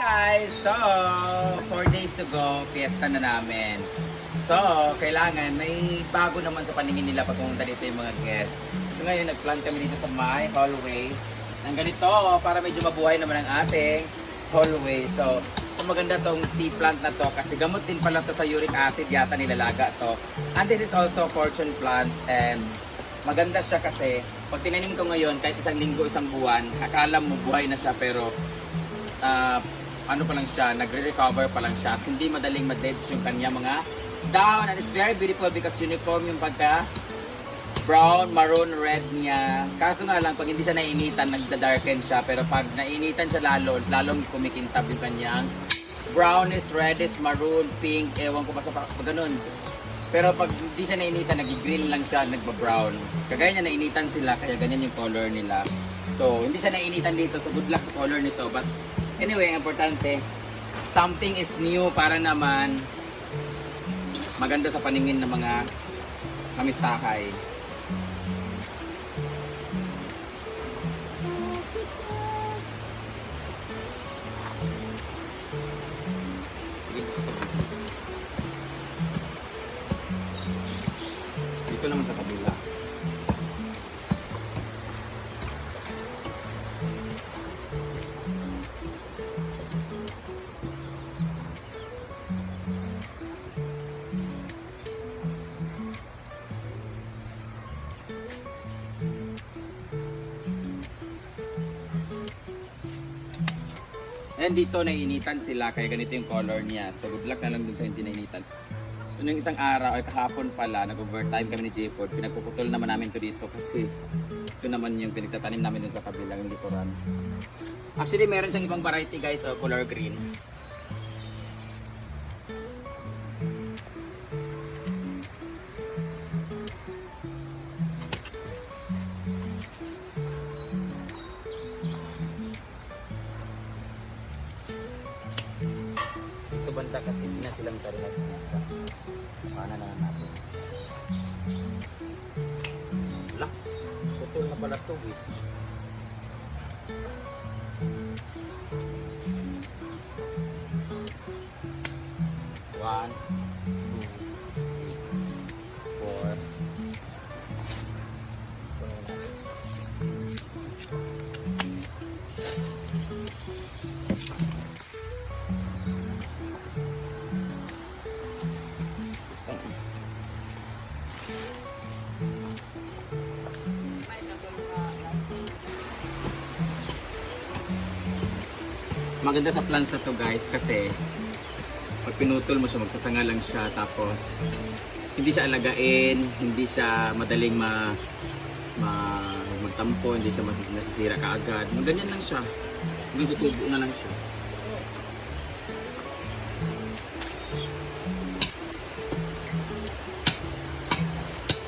guys! So, 4 days to go, fiesta na namin. So, kailangan, may bago naman sa paningin nila pag pumunta dito yung mga guests. So ngayon, nag-plan kami dito sa my hallway ng ganito para medyo mabuhay naman ang ating hallway. So, maganda tong tea plant na to kasi gamot din pala to sa uric acid yata nilalaga to. And this is also fortune plant and maganda siya kasi pag tinanim ko ngayon kahit isang linggo, isang buwan, akala mo buhay na siya pero ano pa lang siya, nagre-recover pa lang siya at hindi madaling ma-deads yung kanya mga down and it's very beautiful because uniform yung pagka brown, maroon, red niya. Kaso nga lang, pag hindi siya nainitan, nagda-darken siya. Pero pag nainitan siya lalong kumikintab yung kanyang brownish, reddish, maroon, pink, ewan ko pa sa ganun. Pero pag hindi siya nainitan, nag-green lang siya, nagba-brown. Kagaya niya, nainitan sila, kaya ganyan yung color nila. So, hindi siya nainitan dito, so good luck sa color nito. But anyway, importante, something is new para naman maganda sa paningin ng mga kamistahay. Dito naman sa kabila. And dito nainitan sila kaya ganito yung color niya. So good luck na lang dun sa hindi nainitan. So nung isang araw ay kahapon pala nag-overtime kami ni J4. Pinagpuputol naman namin to dito kasi ito naman yung pinagtatanim namin dun sa kabilang likuran. Actually meron siyang ibang variety guys, color green. Banda kasi hindi na silang tarilag. Paano na natin? Wala. Putol na pala ito, guys. One, two, four. Maganda sa plants na to guys kasi pag pinutol mo siya magsasanga lang siya tapos hindi siya alagain, hindi siya madaling magtampo, hindi siya masisira kaagad. Ganyan lang siya. Hanggang tutubo na lang siya.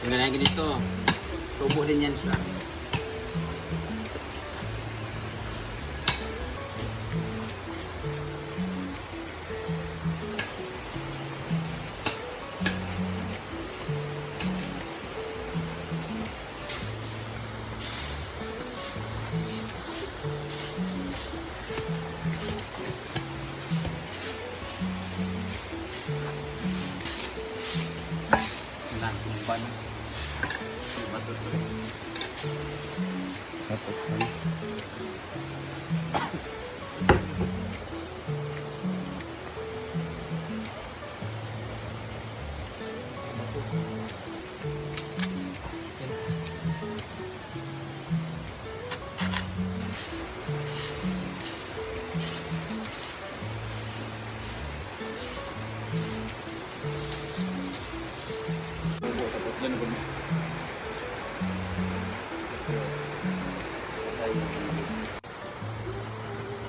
Tingnan natin dito. Tubo din yan siya. Ban bato to tapos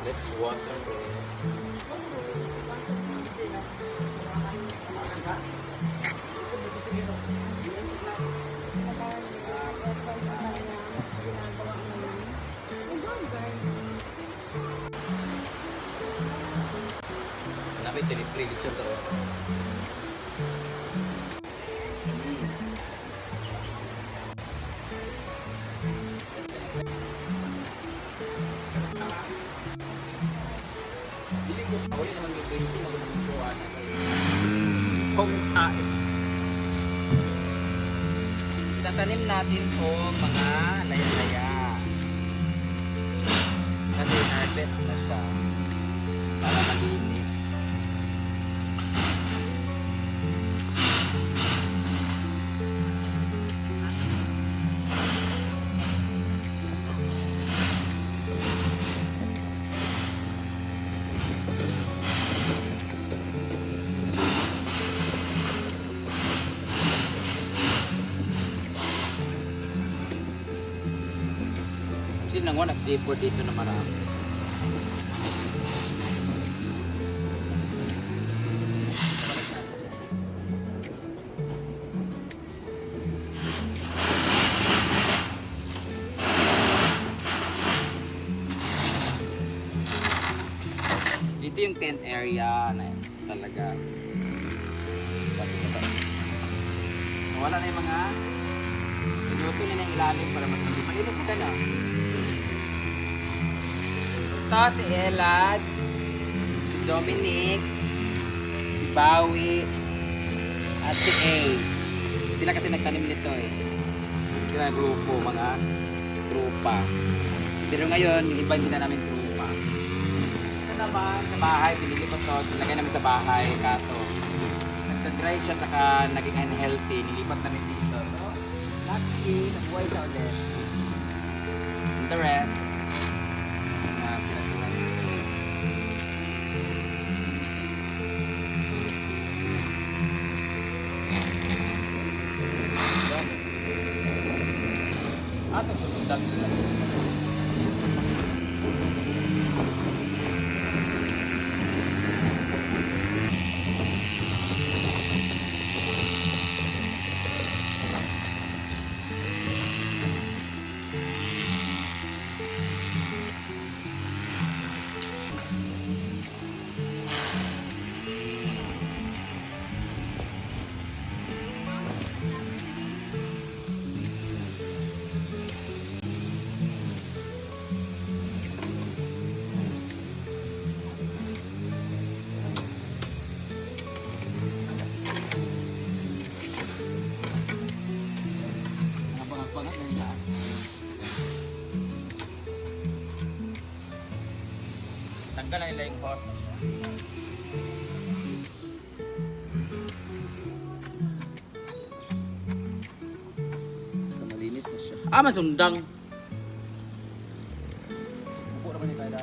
let's water it. Napit tiniprig siya sa Dili Uli naman may 20, magkakasukuan. Kung itatanim natin itong mga laya-laya. Kasi harvest na siya. Para malinis. Sino nang nag-J4 dito na marami. Dito yung tent area na talaga. Kasi wala na yung mga pinuto na yung ilalim para mas malinis ka na. Ito si Elad, si Dominic, si Bawi, at si A. Sila kasi nagtanim nito eh. Sila grupo, mga trupa. Pero ngayon, yung iba hindi na namin trupa. Ito naman, sa bahay, pinili ko to, nilagay namin sa bahay, kaso nagtadry siya, saka naging unhealthy, nilipat namin dito. So, lucky, nabuhay siya ulit. And the rest, atau sebentar banget dari daan. Tanggal na nila yung hose. So malinis na siya. Ah, masundang. Upo naman ni Tayo.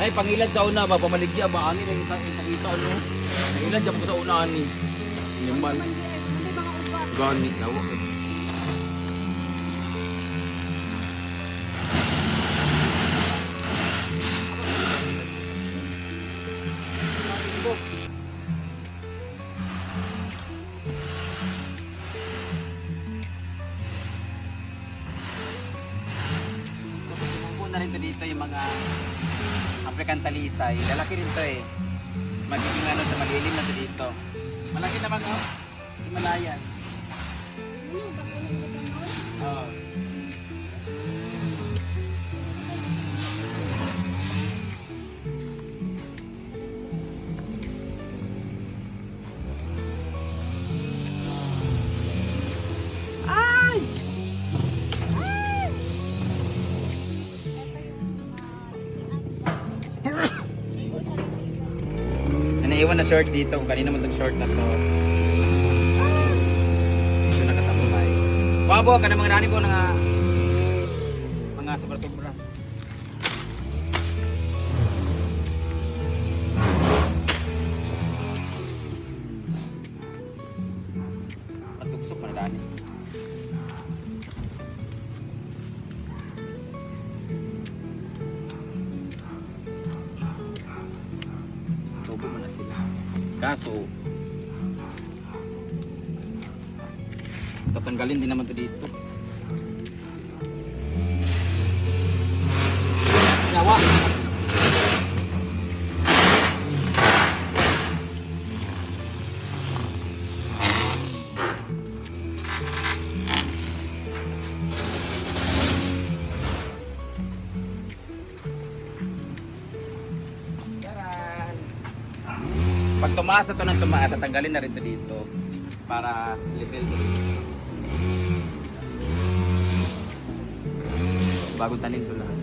Ay, pangilad sa una ba? Pamaligya ba? Ani, nakita ano? Pangilad dyan ko sa una, ani. Yaman. Ganit na, wak. Na rin dito yung mga African talisay. Lalaki rin to eh. Magiging ano sa malilim na to dito. Malaki naman oh. Himalayan. Oh. Naiwan na short dito kung kanina mo itong short na to. Ito nakasabay. Wabo ka na mga nani po na mga sobra-sobra. Patugsok na dani. Kaso tatanggalin din naman to dito. Yawa. tumaas na to ng tumaas, tanggalin na rin to dito para level. Bagong tanim to lahat.